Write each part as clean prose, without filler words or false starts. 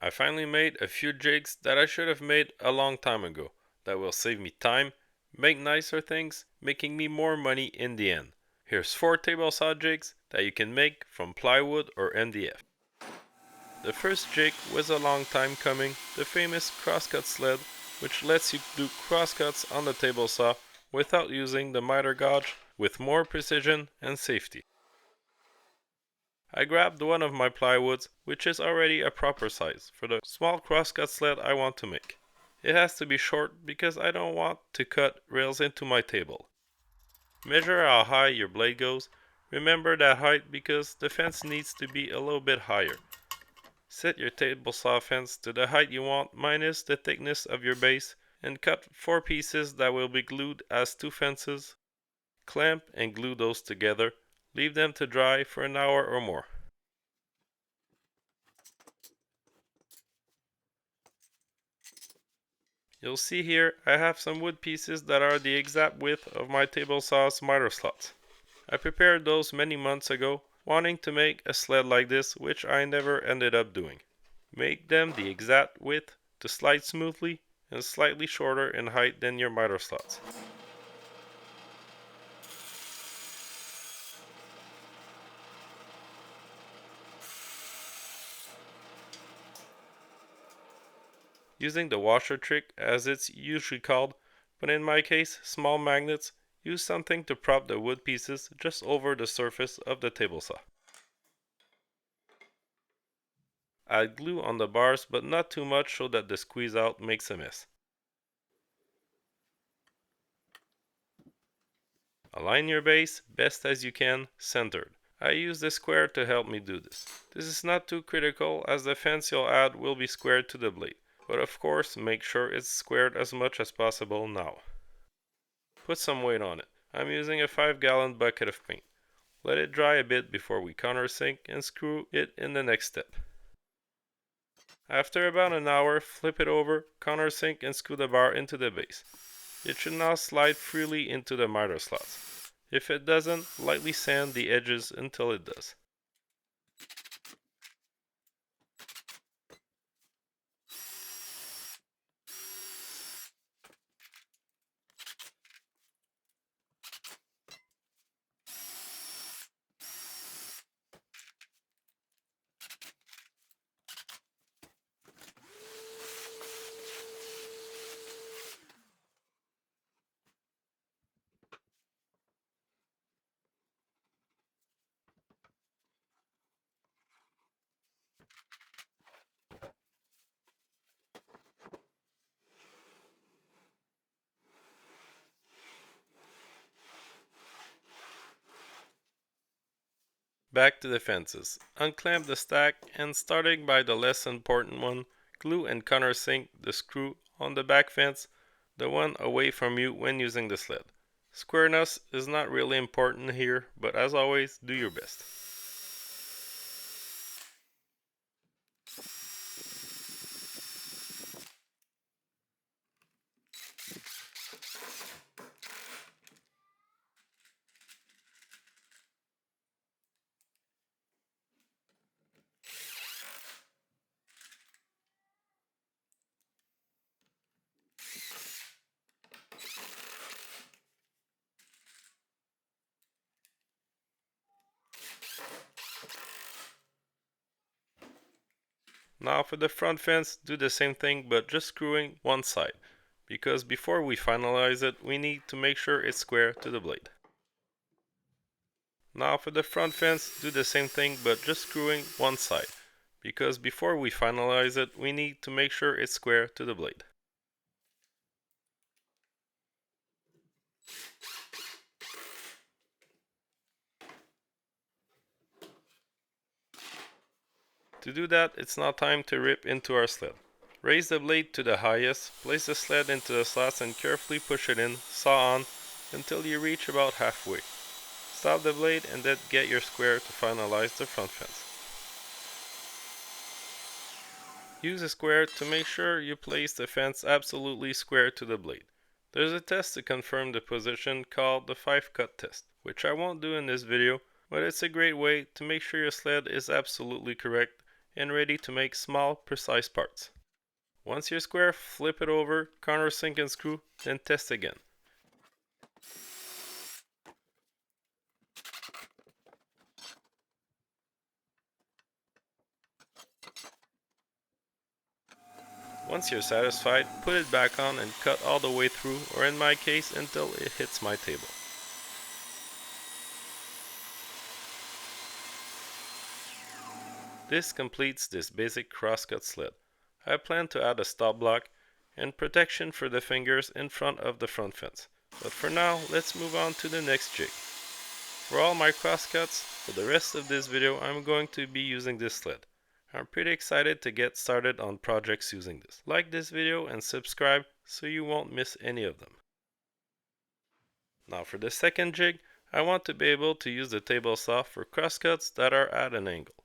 I finally made a few jigs that I should have made a long time ago that will save me time, make nicer things, making me more money in the end. Here's 4 table saw jigs that you can make from plywood or MDF. The first jig was a long time coming, the famous crosscut sled, which lets you do crosscuts on the table saw without using the miter gauge with more precision and safety. I grabbed one of my plywoods, which is already a proper size for the small crosscut sled I want to make. It has to be short because I don't want to cut rails into my table. Measure how high your blade goes. Remember that height because the fence needs to be a little bit higher. Set your table saw fence to the height you want minus the thickness of your base and cut 4 pieces that will be glued as 2 fences. Clamp and glue those together. Leave them to dry for an hour or more. You'll see here I have some wood pieces that are the exact width of my table saw's miter slots. I prepared those many months ago, wanting to make a sled like this, which I never ended up doing. Make them the exact width to slide smoothly and slightly shorter in height than your miter slots. Using the washer trick as it's usually called, but in my case small magnets, use something to prop the wood pieces just over the surface of the table saw. Add glue on the bars but not too much so that the squeeze out makes a mess. Align your base best as you can, centered. I use the square to help me do this. This is not too critical as the fence you'll add will be squared to the blade, but of course make sure it's squared as much as possible now. Put some weight on it. I'm using a 5-gallon bucket of paint. Let it dry a bit before we countersink and screw it in the next step. After about an hour, flip it over, countersink and screw the bar into the base. It should now slide freely into the miter slots. If it doesn't, lightly sand the edges until it does. Back to the fences. Unclamp the stack and starting by the less important one, glue and countersink the screw on the back fence, the one away from you when using the sled. Squareness is not really important here, but as always, do your best. Now for the front fence, do the same thing but just screwing one side, because before we finalize it, we need to make sure it's square to the blade. Now for the front fence, do the same thing but just screwing one side, because before we finalize it, we need to make sure it's square to the blade. To do that, it's now time to rip into our sled. Raise the blade to the highest, place the sled into the slots and carefully push it in, saw on, until you reach about halfway. Stop the blade and then get your square to finalize the front fence. Use a square to make sure you place the fence absolutely square to the blade. There's a test to confirm the position called the 5-cut test, which I won't do in this video, but it's a great way to make sure your sled is absolutely correct and ready to make small, precise parts. Once you're square, flip it over, countersink and screw, then test again. Once you're satisfied, put it back on and cut all the way through, or in my case, until it hits my table. This completes this basic crosscut sled. I plan to add a stop block and protection for the fingers in front of the front fence. But for now, let's move on to the next jig. For all my crosscuts, for the rest of this video I'm going to be using this sled. I'm pretty excited to get started on projects using this. Like this video and subscribe so you won't miss any of them. Now for the second jig, I want to be able to use the table saw for crosscuts that are at an angle.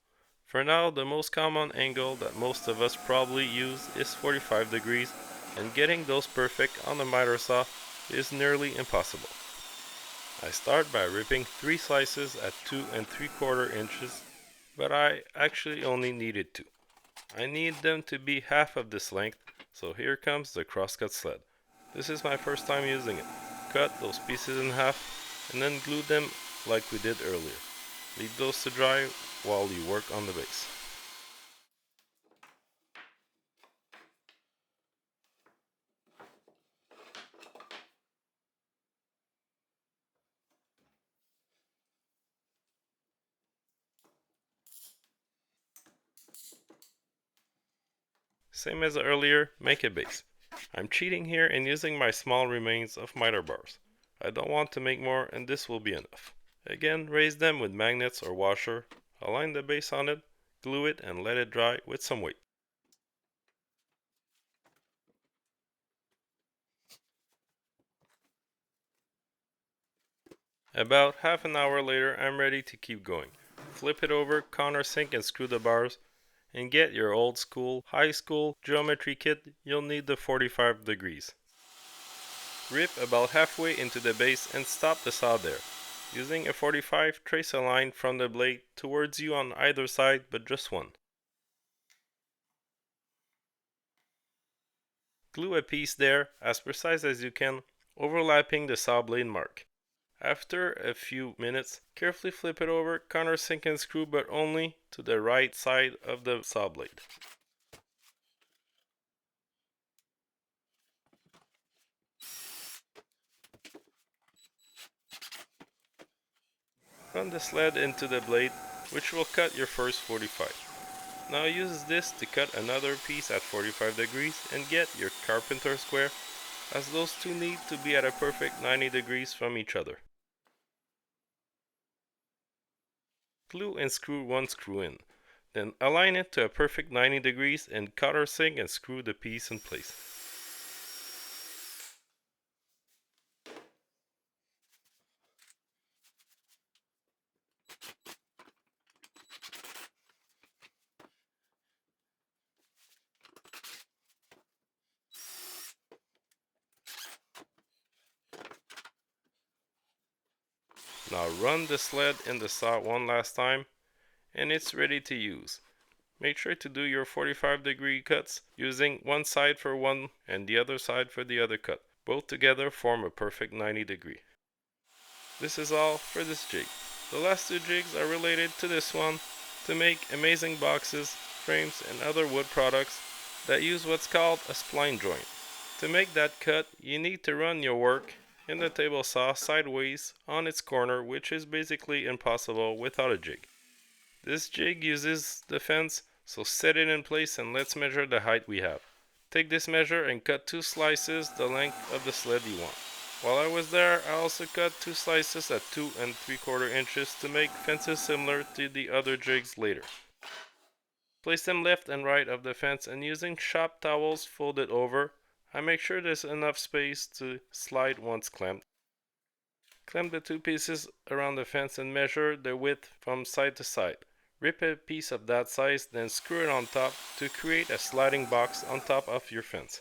For now, the most common angle that most of us probably use is 45 degrees, and getting those perfect on the miter saw is nearly impossible. I start by ripping 3 slices at 2 3/4 inches, but I actually only needed 2. I need them to be half of this length, so here comes the crosscut sled. This is my first time using it. Cut those pieces in half and then glue them like we did earlier. Leave those to dry while you work on the base. Same as earlier, make a base. I'm cheating here and using my small remains of miter bars. I don't want to make more and this will be enough. Again, raise them with magnets or washer, align the base on it, glue it and let it dry with some weight. About half an hour later, I'm ready to keep going. Flip it over, countersink and screw the bars, and get your old school, high school geometry kit. You'll need the 45 degrees. Rip about halfway into the base and stop the saw there. Using a 45, trace a line from the blade towards you on either side, but just one. Glue a piece there, as precise as you can, overlapping the saw blade mark. After a few minutes, carefully flip it over, countersink and screw, but only to the right side of the saw blade. Run the sled into the blade, which will cut your first 45. Now use this to cut another piece at 45 degrees and get your carpenter square, as those two need to be at a perfect 90 degrees from each other. Glue and screw one screw in. Then align it to a perfect 90 degrees and countersink and screw the piece in place. Now run the sled in the saw one last time and it's ready to use. Make sure to do your 45-degree cuts using one side for one and the other side for the other cut. Both together form a perfect 90 degree. This is all for this jig. The last two jigs are related to this one to make amazing boxes, frames and other wood products that use what's called a spline joint. To make that cut, you need to run your work in the table saw sideways on its corner, which is basically impossible without a jig. This jig uses the fence, so set it in place and let's measure the height we have. Take this measure and cut 2 slices the length of the sled you want. While I was there, I also cut 2 slices at 2 3/4 inches to make fences similar to the other jigs later. Place them left and right of the fence and using shop towels folded over, I make sure there's enough space to slide once clamped. Clamp the 2 pieces around the fence and measure the width from side to side. Rip a piece of that size, then screw it on top to create a sliding box on top of your fence.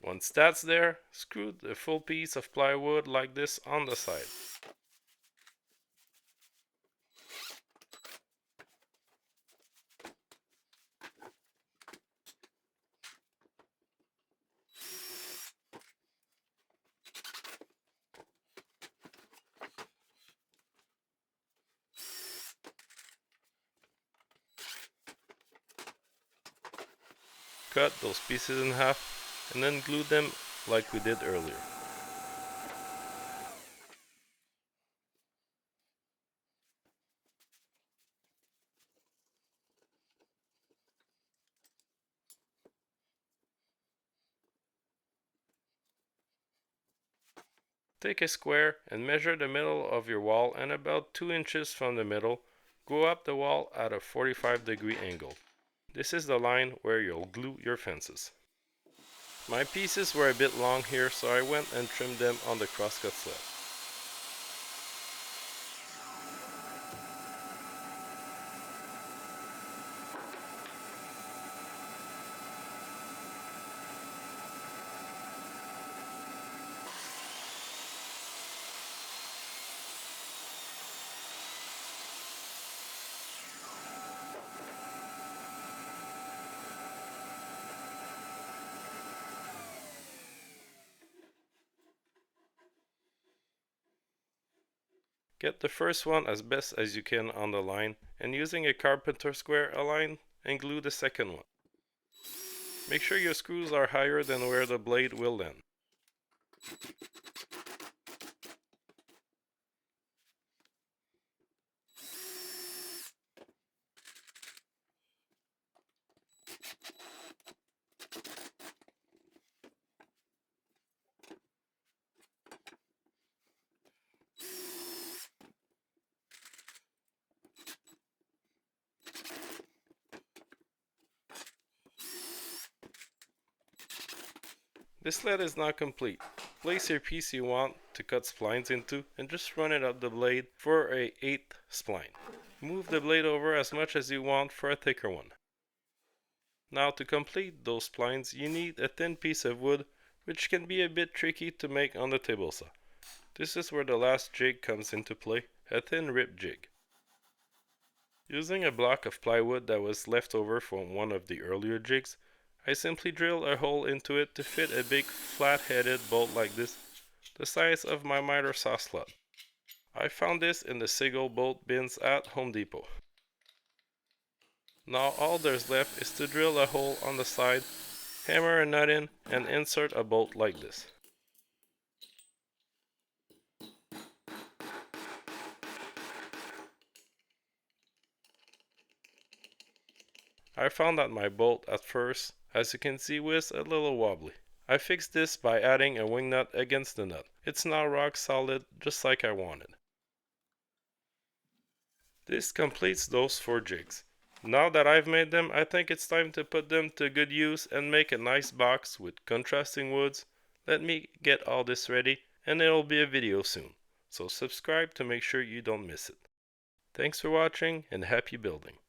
Once that's there, screw the full piece of plywood like this on the side. Cut those pieces in half and then glue them like we did earlier. Take a square and measure the middle of your wall, and about 2 inches from the middle, go up the wall at a 45-degree angle. This is the line where you'll glue your fences. My pieces were a bit long here, so I went and trimmed them on the crosscut sled. Get the first one as best as you can on the line, and using a carpenter square, align and glue the second one. Make sure your screws are higher than where the blade will land. This sled is not complete. Place your piece you want to cut splines into and just run it up the blade for a 1/8 spline. Move the blade over as much as you want for a thicker one. Now to complete those splines you need a thin piece of wood, which can be a bit tricky to make on the table saw. This is where the last jig comes into play, a thin rip jig. Using a block of plywood that was left over from one of the earlier jigs, I simply drill a hole into it to fit a big flat-headed bolt like this, the size of my miter saw slot. I found this in the Sigil bolt bins at Home Depot. Now all there's left is to drill a hole on the side, hammer a nut in, and insert a bolt like this. I found that my bolt at first, as you can see, was a little wobbly. I fixed this by adding a wing nut against the nut. It's now rock solid, just like I wanted. This completes those 4 jigs. Now that I've made them, I think it's time to put them to good use and make a nice box with contrasting woods. Let me get all this ready, and it'll be a video soon. So subscribe to make sure you don't miss it. Thanks for watching, and happy building.